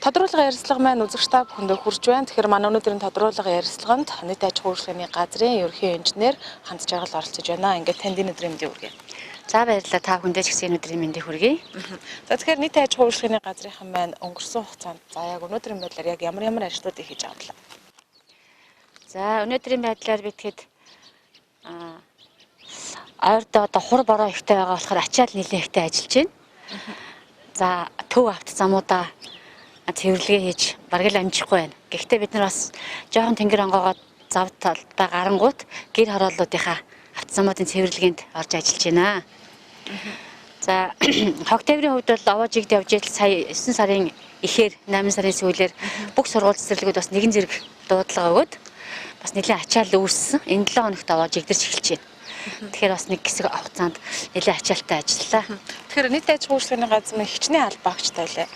Тодруулга ярилцлага маань үзэгчтэй бүхэндээ хүрч байна. Тэгэхээр манай өнөөдрийн тодруулга ярилцлаганд нийт аж ахуйн үйлчлэгээний газрын ерөнхий инженер Ханд Жаргал оролцож байна. Ингээд танд энэ өдрийн мэндийг хүргэе. За баярлалаа. Та бүхэндээ ч гэсэн энэ өдрийн мэндийг хүргэе. За тэгэхээр нийт аж ахуйн үйлчлэгээний газрынхан маань өнгөрсөн хугацаанд за яг өнөөдрийн байдлаар яг ямар ажлуудыг хийж байгаа вэ? За өнөөдрийн байдлаар би тэгэхэд ойрдоо одоо хур бороо ихтэй байгаа болохоор ачаал нэлээд ихтэй ажиллаж байна. За төв авт замуудаа цэвэрлэгээ хийж бараг л амжихгүй байна. Гэхдээ бид нар бас жоохон тэнгэр онгоогоо зав талдаа гарангуут гэр хорооллуудынхаа автозамуудын цэвэрлэгээнд орж ажиллаж байна. За хог тээврийн хувьд бол овоожигд явж ижил сая 9 сарын эхээр 8 сарын сүүлээр бүх сургууль цэцэрлэгүүд бас нэгэн зэрэг дуудлага өгөөд бас нэлээд ачаал үүссэн. Энэ 7 хоногт овоожигдэрч эхэлж байна. Тэгэхээр бас нэг хэсэг хугацаанд нэлээд ачаалтай ажиллалаа. Тэгэхээр нийт аж ахуйн үйлчлэгээний газрын хичнээн албаагчтай лээ.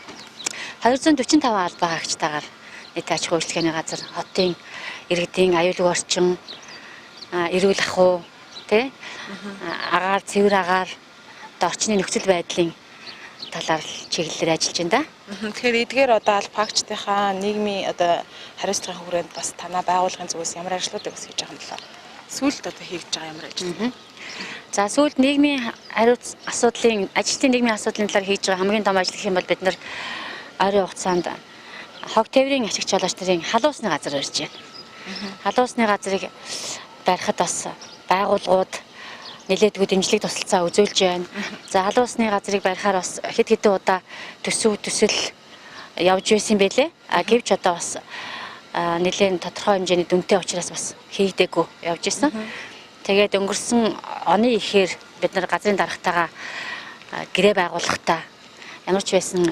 245 албаагчтайгаар нийт аж ахуйн үйлчлэгээний газар хотын иргэдийн аюулгүй орчин, эрүүл ахуй, агаар, цэвэр агаар, орчны нөхцөл байдлын талаар чиглэлээр ажиллаж байна да. Тэгэхээр эдгээр одоо албаагчдынхаа нийгмийн одоо хариуцлагын хүрээнд бас танаа байгууллагын зүгээс ямар ажлуудыг бас хийж байгаа юм бэ? Сүүлд одоо хийж байгаа ямар ажил? За сүүлд нийгмийн хариуц асуудлын ажилтны нийгмийн асуудлын талаар хийж байгаа хамгийн том ажил гэх юм бол бид нар ойрын хугацаанд хог тээврийн ашигч жолооч нарын халуусны газар барьж байна. Халуусны газрыг барихад бас байгууллагууд нэлээдгүй дэмжлэг тусалцаа үзүүлж байна. За халуусны газрыг барихаар бас хэд хэдэн удаа төсөв төсөл явж байсан байлээ. Гэвч одоо бас нэлээд тодорхой хэмжээний дүнтэй учраас бас хийгдээгүй явж исэн. Тэгээд өнгөрсөн оны ихээр бид нар газрын даргатайгаа гэрээ байгуулахдаа ямар ч байсан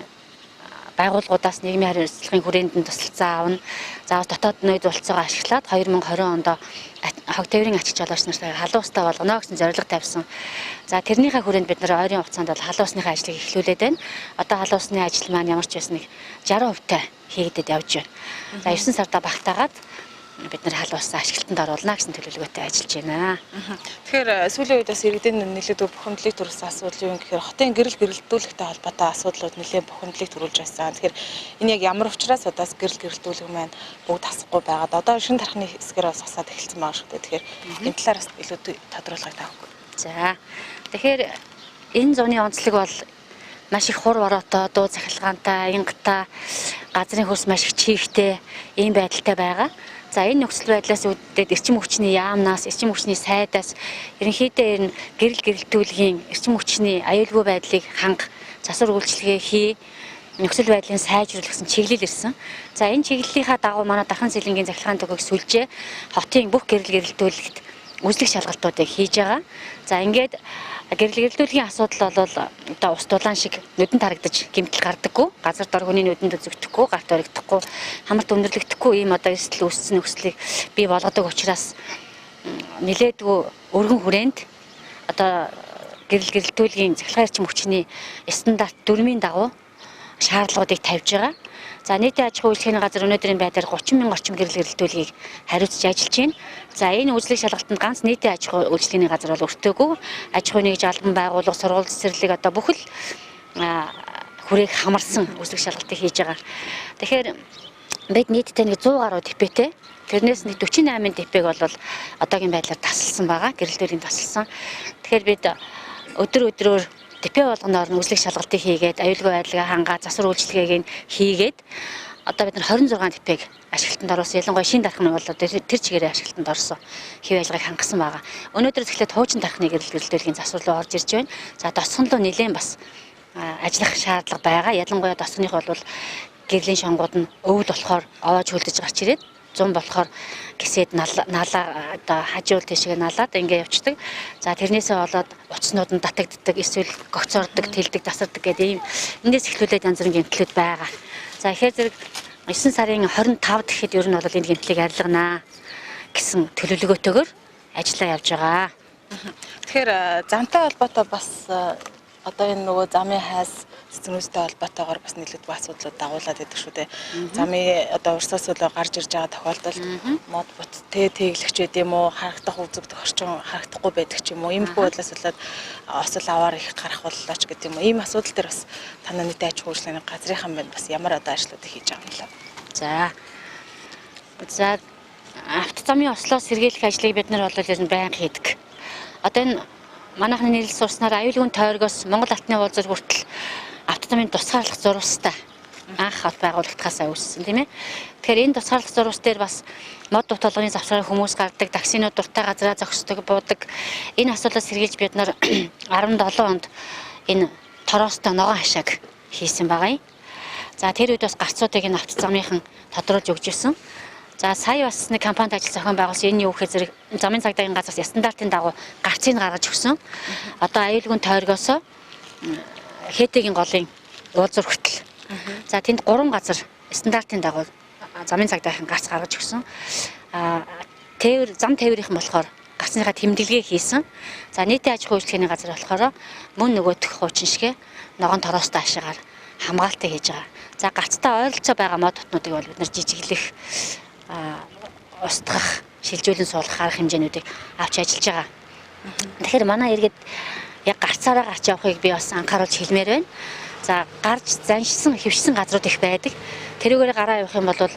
байгууллагуудаас нийгмийн хариуцлагын хүрээнд нь тусалцаа авна. За дотоод нөөц болцоогоо ашиглаад 2020 онд хог тээврийн ачиж жолооч нартай халуустай болгоно гэсэн зорилго тавьсан. За тэрнийхээ хүрээнд бид нар ойрын хугацаанд бол халуусныхаа ажлыг эхлүүлээд байна. Одоо халуусны ажил маань ямар ч байсан нэг 60% та хийгдэд явж байна. За 9 сарда багтаагаад бид нар халуусаа ашиглалтанд оруулна гэсэн төлөвлөгөөтэй ажиллаж байна. Тэгэхээр сүүлийн үед бас иргэдийн нэлээдгүй бухимдлыг төрүүлсэн асуудал юу гэхээр хотын гэрэл гэрэлтүүлэгтэй холбоотой асуудлууд нэлээд бухимдлыг төрүүлж байсан. Тэгэхээр энэ яг ямар учраас одоо гэрэл гэрэлтүүлэг маань бүгд тасахгүй байгаад одоо шинэ тархины хэсгээр бас хасаад эхэлсэн байгаа шүү дээ. Тэгэхээр энэ талаар бас илүү тодруулгыг таахгүй. За тэгэхээр энэ зуны онцлог бол маш их хур бороотой, дуу цахилгаантай, аянгатай, газрын хөрс маш их чийгтэй ийм байдалтай байгаа. За энэ нөхцөл байдлаас үүдээд эрчим хүчний яамнаас, эрчим хүчний сайдаас ерөнхийдөө энэ гэрэл гэрэлтүүлгийн эрчим хүчний аюулгүй байдлыг ханга, засвар үйлчилгээ хий, нөхцөл байдлын сайжруулах гэсэн чиглэл ирсэн. За энэ чиглэлийнхаа дагуу манай Дархан цэлэнгийн захиргааны төгөөг сүлжээ хотын бүх гэрэл гэрэлтүүлэгт үзлэх шалгалтуудыг хийж байгаа. За ингээд гэрэл гэрэлтүүлгийн асуудал бол одоо ус дулаан шиг нүдэнд харагдаж гэмтэл гардаггүй, газар дор хүний нүдэнд үзэгдэхгүй, гарт баригдахгүй, хамарт өндөрлөгдөхгүй ийм одоо эрсдэл үүссэн нөхцөлийг бий болгодог учраас нэлээдгүй өргөн хүрээнд одоо гэрэл гэрэлтүүлгийн захиргааны эрчим хүчний стандарт дүрмийн дагуу шаардлагуудыг тавьж байгаа. За нийтийн аж ахуйн үйлчлэгээний газар өнөөдрийн байдлаар 30 мянган орчим гэрэл гэрэлтүүлгийг хариуцж ажиллаж байна. За энэ үзлэг шалгалтанд ганц нийтийн аж ахуйн үйлчлэгээний газар бол өртөөгүй. Аж ахуйн нэгж албан байгууллага, сургууль цэцэрлэг одоо бүхэл хүрээг хамарсан үзлэг шалгалтыг хийж байгаа. Тэгэхээр бид нийтдээ нэг 100 гаруй ТП-тэй. Тэрнээс нэг 48 ТП-г бол одоогийн байдлаар тасалсан байгаа. Гэрэлтүүлгийн тасалсан. Тэгэхээр бид өдрөөр ТП болгоноор нь үзлэг шалгалтыг хийгээд аюулгүй байдлаа хангаа, засвар үйлчилгээг нь хийгээд одоо бид нар 26 ТП-г ашиглалтанд оруулсан. Ялангуяа шинэ дархны бол тэр чигээрээ ашиглалтанд орсон хэв ажиллагааг хангасан байгаа. Өнөөдрөөс эхлээд хуучин дархны гэрэл гэрэлтүүлгийн засвар руу орж ирж байна. За тосгон руу нэлээд бас ажиллах шаардлага байгаа. Ялангуяа тосгоных бол гэрлийн шонгууд нь өвөл болохоор овоож хөлдөж гарч ирээд 100 болохоор гисэд налаа одоо хажуул тийшээ налаад ингээ явцдаг. За тэрнээсээ болоод утаснууд нь татагддаг, эсвэл гогцоордог, тэлдэг, тасардаг гэдэг ийм эндээс эхлүүлээд янз бүрийн гэмтлүүд байгаа. За ихээр зэрэг 9 сарын 25 гэхэд ер нь бол энэ гэмтлийг арилганаа гэсэн төлөвлөгөөтэйгээр ажиллаа явж байгаа. Тэгэхээр замтай холбоотой бас одоо энэ нөгөө замын хайс цэцгнүүстэй холбоотойгоор бас нийлэгдэх асуудлууд дагуулад байдаг шүү дээ. Замын одоо урсгал солио гарч ирж байгаа тохиолдолд мод бүттэй тэглэгч байд юм уу, харагдах үзэгдэх орчин харагдахгүй байдаг ч юм уу. Иймэрхүү бодлоос болоод осол аваар их гарах боллоо ч гэдэг юм уу. Ийм асуудал дээр бас танай нийтийн аж ахуйн үйлчлэгээний газрынхан байна бас ямар одоо ажлуудыг хийж байгаа юм бэ? За автозамын ослоос сэргийлэх ажлыг бид нар бол ер нь байнга хийдэг. Одоо энэ манайхны нийлэл сурснаар аюулгүй тойргоос Монгол Алтны уулзар хүртэл автозамын тусгаарлах зурвастай анх хот байгуулагдахаас үүссэн тийм ээ. Тэгэхээр энэ тусгаарлах зурвас дээр бас мод дут толгойн завсраар хүмүүс гардаг, таксинууд дуртай газараа зогсдог, буудаг. Энэ асуудлаас сэргийлж бид нар 17 онд энэ тороостой ногоон хашааг хийсэн байгаа юм. За тэр үед бас гарцуудыг энэ автозамынхан тодруулж өгч ирсэн. За сая бас нэг компанид ажил зохион байгуулсан энэ юу гэхээр зэрэг замын цагдаагийн газраас стандартын дагуу гарцыг гаргаж өгсөн. Одоо аюулгүй тойргоос хэтигийн голын уулзуур хүртэл. За тэнд 3 газар стандартын дагуу замын цагдаагийн гарц гаргаж өгсөн. Зам тээврийнхэн болохоор гарцныхаа тэмдэглэгээ хийсэн. За нийтийн аж ахуйн үйлчлэгээний газар болохоор мөн нөгөөх хуучин шигэ ногоон тороостой ашигаар хамгаалтыг хийж байгаа. За гарцтай ойролцоо байгаа мод дотнуудыг бол бид нар жижиглэх устгах, шилжүүлэн суулгах арга хэмжээнүүдийг авч ажиллаж байгаа. Тэгэхээр манай иргэд яг гарцаараа гарч явахыг би бас анхааруулж хэлмээр байна. За гарч заншсан, хөвшсөн газрууд их байдаг. Тэрүүгээр гараа явах юм бол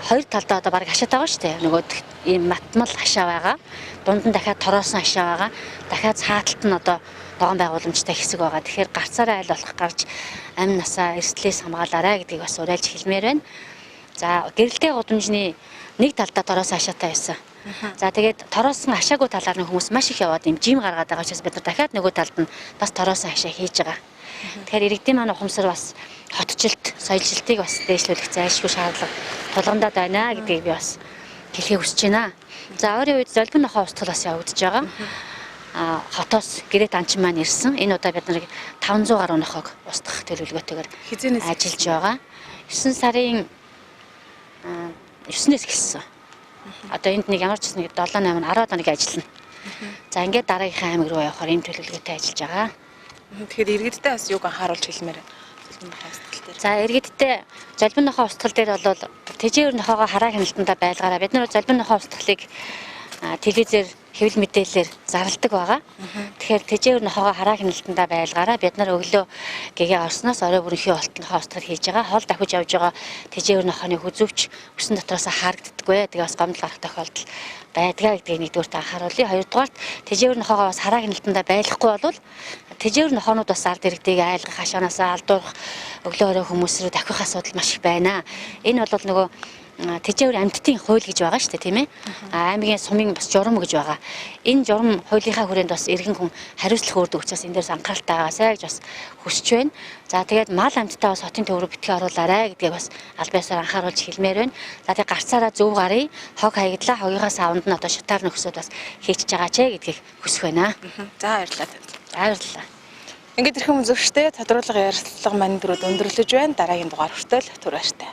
хоёр талдаа одоо баг хашаад байгаа шүү дээ. Нөгөө ийм матмал хашаа байгаа. Дунд нь дахиад тороосон хашаа байгаа. Дахиад цааталт нь одоо ногоон байгууламжтай хэсэг байгаа. Тэгэхээр гарцаараа аль болох гарч амь насаа эрсдлээс хамгаалаарай гэдгийг бас уриалж хэлмээр байна. За гэрэлтэй гудамжны нэг талдаа тороосон хашаатай байсан. За тэгээд тороосон хашаагүй талаар нь хүмүүс маш их яваад юм жим гаргаад байгаа учраас бид нар дахиад нөгөө талд нь бас тороосон хашаа хийж байгаа. Тэгэхээр иргэдийн маань ухамсар бас хотчлт, соёлжилтыг бас дээшлүүлэх зайлшгүй шаардлага тулгамдаад байна гэдгийг би бас хэлхийг хүсэж байна. За өөрийн үед золбин нохоо устгал бас явагдаж байгаа. Хотоос гэрээт анчин маань ирсэн. Энэ удаа бид нарыг 500 гаруй нохоог устгах төлөвлөгөөтэйгээр ажиллаж байгаа. 9 сарын 9-ээс эхэлсэн. Одоо энд нэг ямар ч нэг 7 8 10 хоног ажиллана. За ингээд дараагийнхаа аймаг руу явахаар ийм төлөвлөгөөтэй ажиллаж байгаа. Тэгэхээр иргэдтэй бас юуг анхааруулж хэлмээр байна. За иргэдтэй золбин нохоо устгал дээр бол тэжээвэр нохоогоо хараа хяналтандаа байлгаараа бид нар золбин нохоо устгалыг телевизээр хэвлэл мэдээлэлээр зарладаг байгаа. Тэгэхээр тэжээвэр нохоогоо хараа хяналтандаа байлгаараа бид нар өглөө гэгээ орсноос орой бүрэнхий олтнохоо устгал хийж байгаа. Хол давхиж явж байгаа тэжээвэр нохооны хүзүүч өсөн дотроос харагддаггүй. Тэгээ бас гомдол гарах тохиолдол байдгаа гэдгийг нэгдүгээрт анхааруулъя. Хоёрдугаарт тэжээвэр нохоогоо бас хараа хяналтандаа байлгахгүй бол тэжээвэр нохоонууд бас ард иргэдийг айлгах, хашаанаас алдуурах, өглөө орой хүмүүс рүү давхих асуудал маш их байна. Энэ бол нөгөө тэжээвэр амьтдын хууль гэж байгаа шүү дээ, тийм ээ. Аймгийн сумын бас журам гэж байгаа. Энэ журам хуулийнхаа хүрээнд бас иргэн хүн хариуцлах үүрдэг учраас энэ дээрс анхааралтай байгаасай гэж бас хүсэж байна. За тэгээд мал амьтдаа бас хотын төв рүү битгий оруулаарай гэдгийг бас аль биесээр анхааруулж хэлмээр байна. За тэгээд гарцаараа зөв гарыг хог хаягдлаа, хогийнхаа савнд нь одоо шатаар нөхсөд бас хийчихэж байгаа ч гэдгийг хүсэх байна. За баярлалаа. Баярлалаа. Ингээд ирхэн үзэгчтэй тодруулга ярилцлага маань бүрд өндөрлөж байна. Дараагийн дугаар хүртэл түр баяртай.